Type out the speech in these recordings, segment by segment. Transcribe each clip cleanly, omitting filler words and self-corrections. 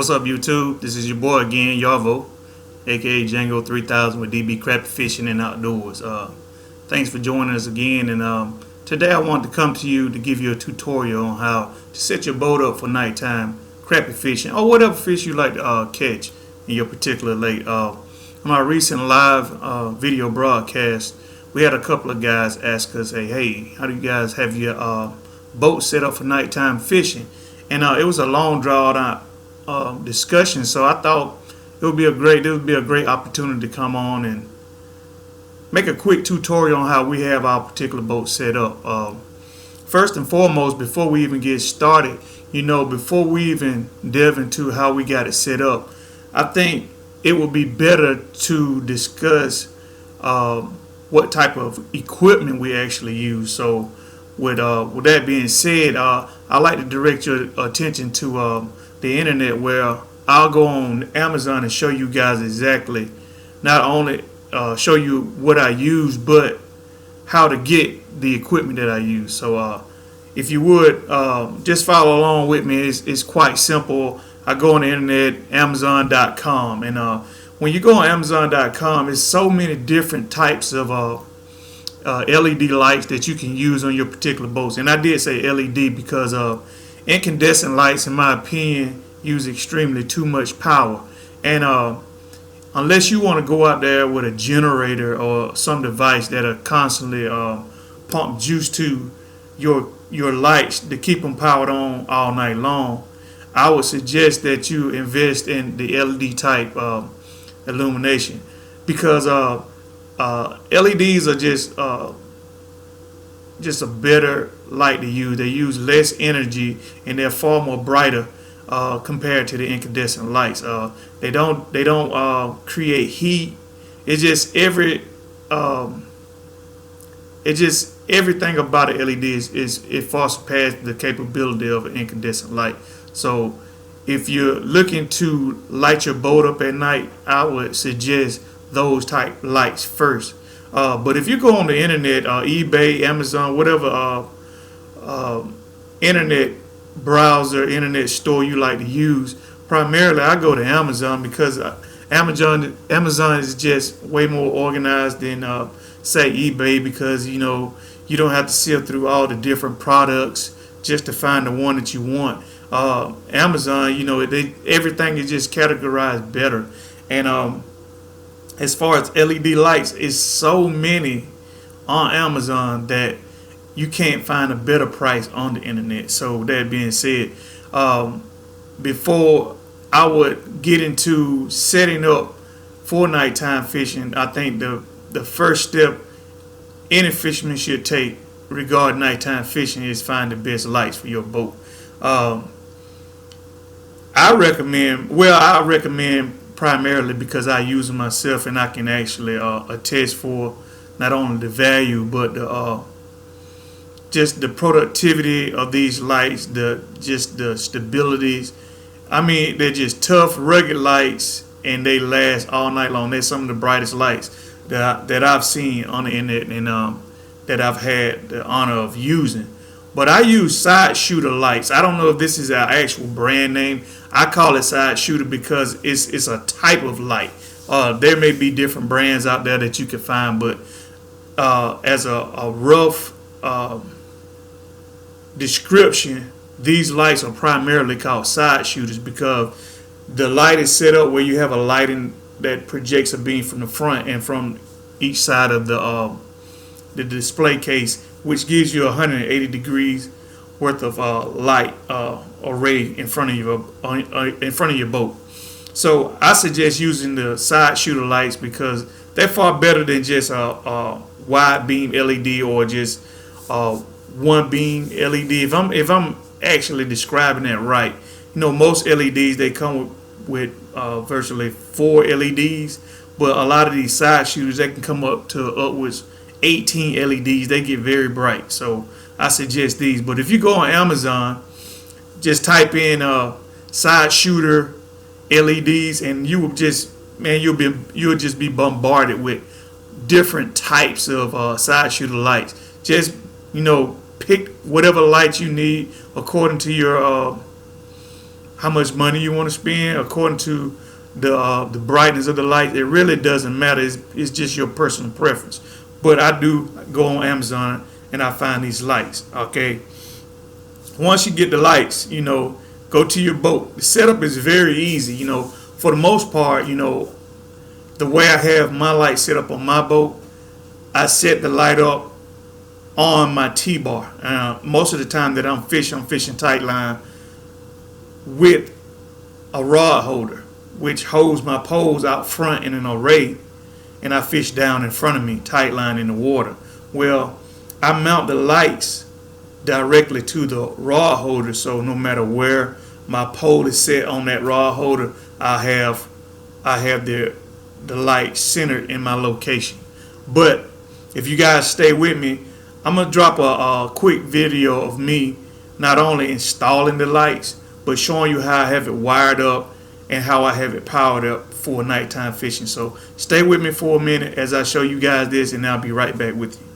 What's up, YouTube? This is your boy again, Yarvo, aka Django 3000 with DB Crappie Fishing and Outdoors. Thanks for joining us again. And today I want to come to you to give you a tutorial on how to set your boat up for nighttime crappie fishing or whatever fish you like to catch in your particular lake. On my recent live video broadcast, we had a couple of guys ask us, hey, how do you guys have your boat set up for nighttime fishing? And it was a long drawn out discussion, so I thought it would be a great opportunity to come on and make a quick tutorial on how we have our particular boat set up. First and foremost, before we even get started, before we even delve into how we got it set up, I think it would be better to discuss what type of equipment we actually use. So with that being said, I'd like to direct your attention to the internet, where I'll go on Amazon and show you guys exactly, not only show you what I use, but how to get the equipment that I use. So if you would just follow along with me, it's quite simple. I go on the internet, Amazon.com, and when you go on Amazon.com, there's so many different types of LED lights that you can use on your particular boats. And I did say LED because incandescent lights, in my opinion, use extremely too much power. And unless you want to go out there with a generator or some device that are constantly pump juice to your lights to keep them powered on all night long, I would suggest that you invest in the LED type illumination, because LEDs are just a better light to use. They use less energy and they're far more brighter compared to the incandescent lights. They don't create heat. It's just everything about an LED it far surpasses the capability of an incandescent light. So if you're looking to light your boat up at night, I would suggest those type lights first. But if you go on the internet, eBay, Amazon, whatever internet browser, internet store you like to use, primarily I go to Amazon, because Amazon is just way more organized than say eBay, because you don't have to sift through all the different products just to find the one that you want. Amazon, everything is just categorized better. And as far as LED lights, it's so many on Amazon that you can't find a better price on the internet. So that being said, before I would get into setting up for nighttime fishing, I think the first step any fisherman should take regarding nighttime fishing is find the best lights for your boat. I recommend primarily because I use them myself, and I can actually attest for not only the value, but just the productivity of these lights, just the stabilities. I mean, they're just tough, rugged lights, and they last all night long. They're some of the brightest lights that I've seen on the internet, and that I've had the honor of using. But I use side shooter lights. I don't know if this is our actual brand name. I call it side shooter because it's a type of light. There may be different brands out there that you can find, but as a rough description, these lights are primarily called side shooters because the light is set up where you have a lighting that projects a beam from the front and from each side of the display case, which gives you 180 degrees worth of light array in front of your boat. So I suggest using the side shooter lights because they're far better than just a wide beam LED or just one beam LED. If I'm actually describing that right, most LEDs, they come with virtually 4 LEDs, but a lot of these side shooters, they can come up to upwards 18 LEDs. They get very bright, so I suggest these. But if you go on Amazon, just type in side shooter LEDs, and you'll just be bombarded with different types of side shooter lights. Just pick whatever lights you need according to your how much money you want to spend according to the brightness of the light. It really doesn't matter. It's just your personal preference. But I do go on Amazon and I find these lights. Okay, once you get the lights, go to your boat. The setup is very easy. For the most part, the way I have my light set up on my boat, I set the light up on my T-bar. Most of the time that I'm fishing tight line with a rod holder, which holds my poles out front in an array, and I fish down in front of me, tight line in the water. Well, I mount the lights directly to the rod holder, so no matter where my pole is set on that rod holder, I have the light centered in my location. But if you guys stay with me, I'm gonna drop a quick video of me not only installing the lights, but showing you how I have it wired up and how I have it powered up for nighttime fishing. So stay with me for a minute as I show you guys this, and I'll be right back with you.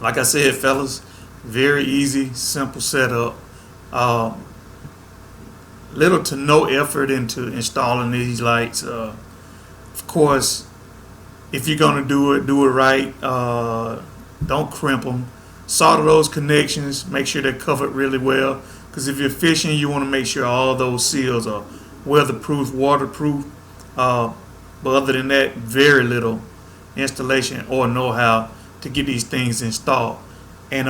Like I said, fellas, very easy, simple setup. Little to no effort into installing these lights. Of course, if you're gonna do it right. Don't crimp them. Solder those connections. Make sure they're covered really well. Because if you're fishing, you want to make sure all those seals are weatherproof, waterproof. But other than that, very little installation or know-how to get these things installed. And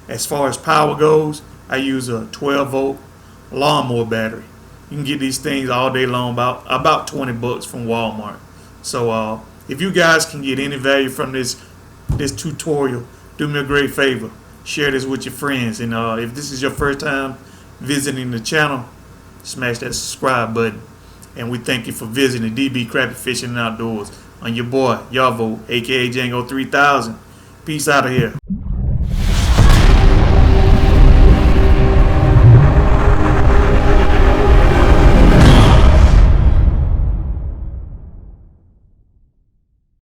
as far as power goes, I use a 12-volt lawnmower battery. You can get these things all day long, about $20 from Walmart. So if you guys can get any value from this tutorial, do me a great favor. Share this with your friends. And if this is your first time visiting the channel, smash that subscribe button. And we thank you for visiting DB Crappie Fishing Outdoors on your boy, Yavo, aka Django 3000. Peace out of here.